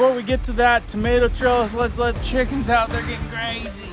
before we get to that tomato trellis, let's let the chickens out. They're getting crazy.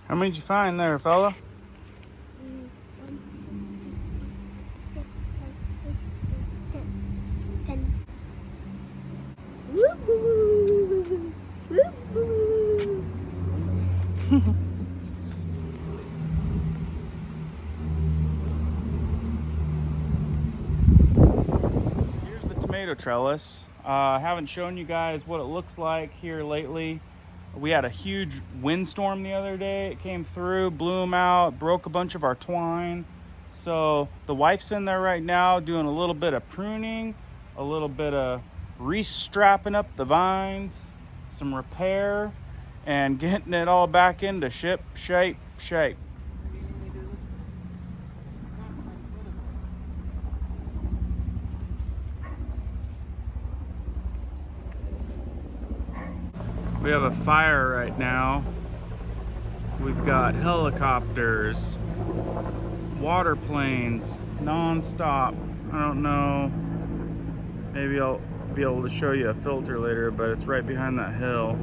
How many did you find there, fella? 10. Here's the tomato trellis. I haven't shown you guys what it looks like here lately. We had a huge windstorm the other day. It came through, blew them out, broke a bunch of our twine. So the wife's in there right now doing a little bit of pruning, a little bit of restrapping up the vines, some repair, and getting it all back into shape. We have a fire right now. We've got helicopters, water planes, non-stop. I don't know, maybe I'll be able to show you a filter later, but it's right behind that hill.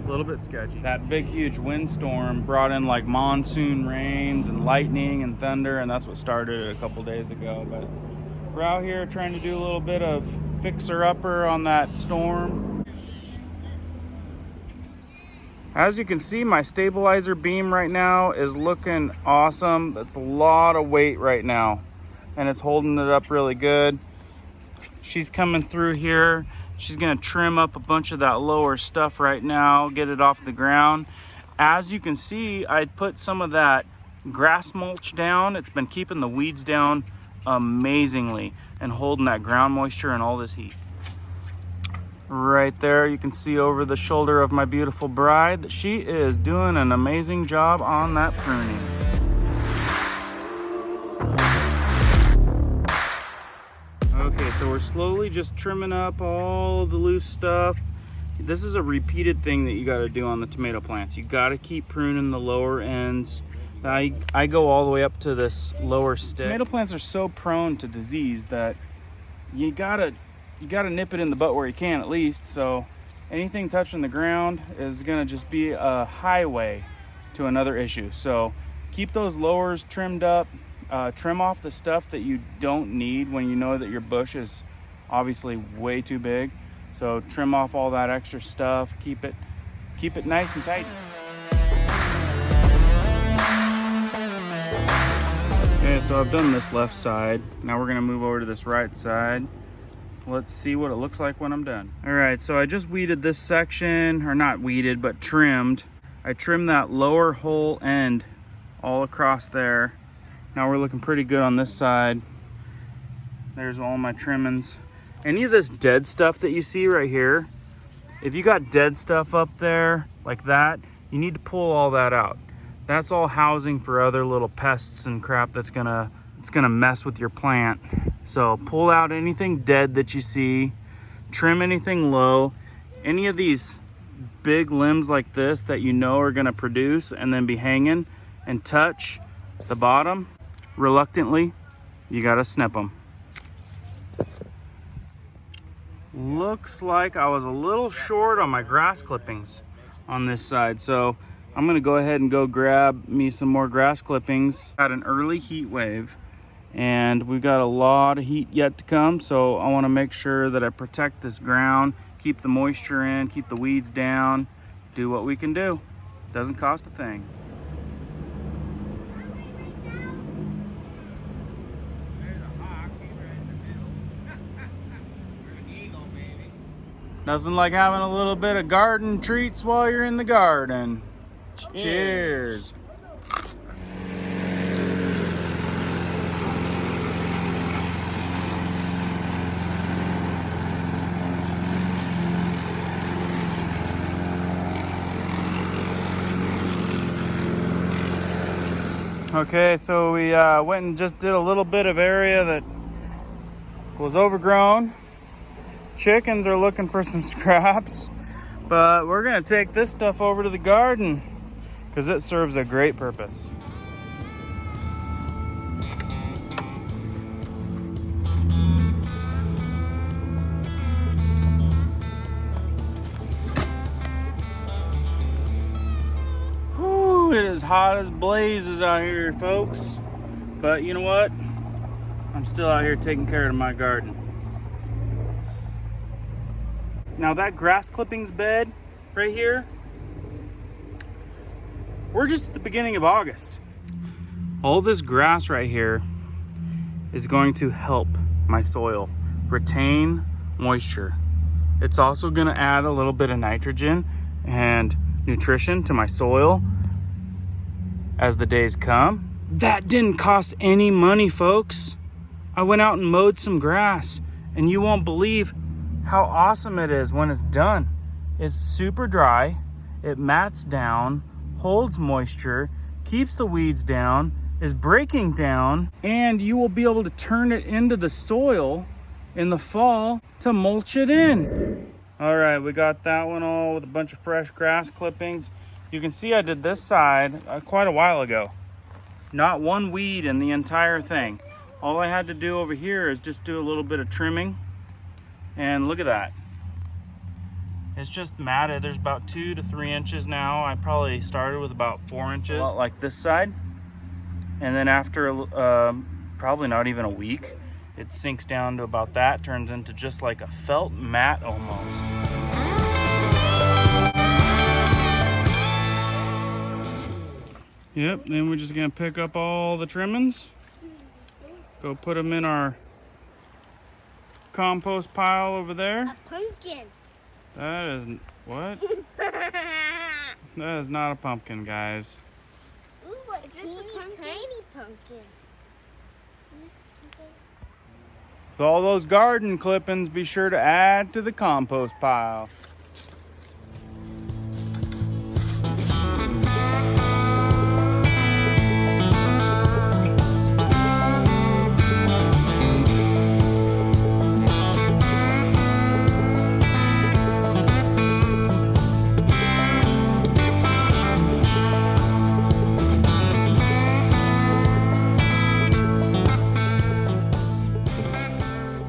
A little bit sketchy. That big, huge windstorm brought in like monsoon rains and lightning and thunder, and that's what started it a couple days ago. But we're out here trying to do a little bit of fixer-upper on that storm. As you can see, my stabilizer beam right now is looking awesome. That's a lot of weight right now, and it's holding it up really good. She's coming through here. She's gonna trim up a bunch of that lower stuff right now, get it off the ground. As you can see, I put some of that grass mulch down. It's been keeping the weeds down amazingly and holding that ground moisture and all this heat. Right there, you can see over the shoulder of my beautiful bride that she is doing an amazing job on that pruning. Okay, so we're slowly just trimming up all the loose stuff. This is a repeated thing that you got to do on the tomato plants. You got to keep pruning the lower ends. I go all the way up to this lower stick. Tomato plants are so prone to disease that you gotta nip it in the butt where you can at least. So anything touching the ground is gonna just be a highway to another issue. So keep those lowers trimmed up. Trim off the stuff that you don't need when you know that your bush is obviously way too big. So trim off all that extra stuff. Keep it nice and tight. Okay, so I've done this left side. Now we're gonna move over to this right side. Let's see what it looks like when I'm done. All right, so I just weeded this section, or not weeded, but trimmed. I trimmed that lower whole end all across there. Now we're looking pretty good on this side. There's all my trimmings. Any of this dead stuff that you see right here, if you got dead stuff up there like that, you need to pull all that out. That's all housing for other little pests and crap that's gonna mess with your plant. So pull out anything dead that you see, trim anything low. Any of these big limbs like this that you know are gonna produce and then be hanging and touch the bottom, reluctantly, you gotta snip them. Looks like I was a little short on my grass clippings on this side, so I'm gonna go ahead and go grab me some more grass clippings. Got an early heat wave, and we've got a lot of heat yet to come, so I want to make sure that I protect this ground, keep the moisture in, keep the weeds down, do what we can do. Doesn't cost a thing. Nothing like having a little bit of garden treats while you're in the garden. Cheers. Okay, so we went and just did a little bit of area that was overgrown. Chickens are looking for some scraps, but we're gonna take this stuff over to the garden because it serves a great purpose. Whew, it is hot as blazes out here, folks. But you know what? I'm still out here taking care of my garden. Now that grass clippings bed right here, we're just at the beginning of August. All this grass right here is going to help my soil retain moisture. It's also going to add a little bit of nitrogen and nutrition to my soil as the days come. That didn't cost any money, folks. I went out and mowed some grass, and you won't believe how awesome it is when it's done. It's super dry, it mats down, holds moisture, keeps the weeds down, is breaking down, and you will be able to turn it into the soil in the fall to mulch it in. All right, we got that one all with a bunch of fresh grass clippings. You can see I did this side quite a while ago. Not one weed in the entire thing. All I had to do over here is just do a little bit of trimming. And look at that. It's just matted. There's about 2 to 3 inches now. I probably started with about 4 inches. A lot like this side. And then after probably not even a week, it sinks down to about that. Turns into just like a felt mat almost. Yep, then we're just gonna pick up all the trimmings. Go put them in our compost pile over there. A pumpkin. That is what? That is not a pumpkin, guys. Ooh, what tiny pumpkin. Is this a pumpkin? With all those garden clippings, be sure to add to the compost pile.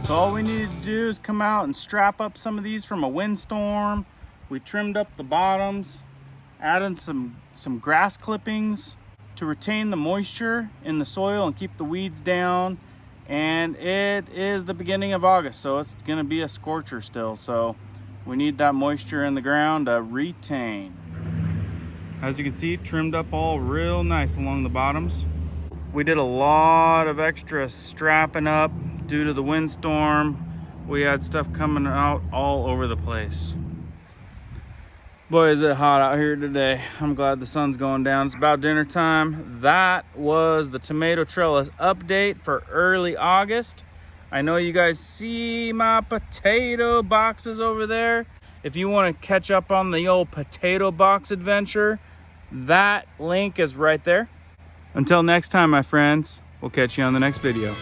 So all we needed to do is come out and strap up some of these from a windstorm. We trimmed up the bottoms, added some grass clippings to retain the moisture in the soil and keep the weeds down. And it is the beginning of August, so it's gonna be a scorcher still. So we need that moisture in the ground to retain. As you can see, trimmed up all real nice along the bottoms. We did a lot of extra strapping up due to the windstorm. We had stuff coming out all over the place. Boy, is it hot out here today. I'm glad the sun's going down. It's about dinner time. That was the Tomato Trellis update for early August. I know you guys see my potato boxes over there. If you want to catch up on the old potato box adventure, that link is right there. Until next time, my friends, we'll catch you on the next video.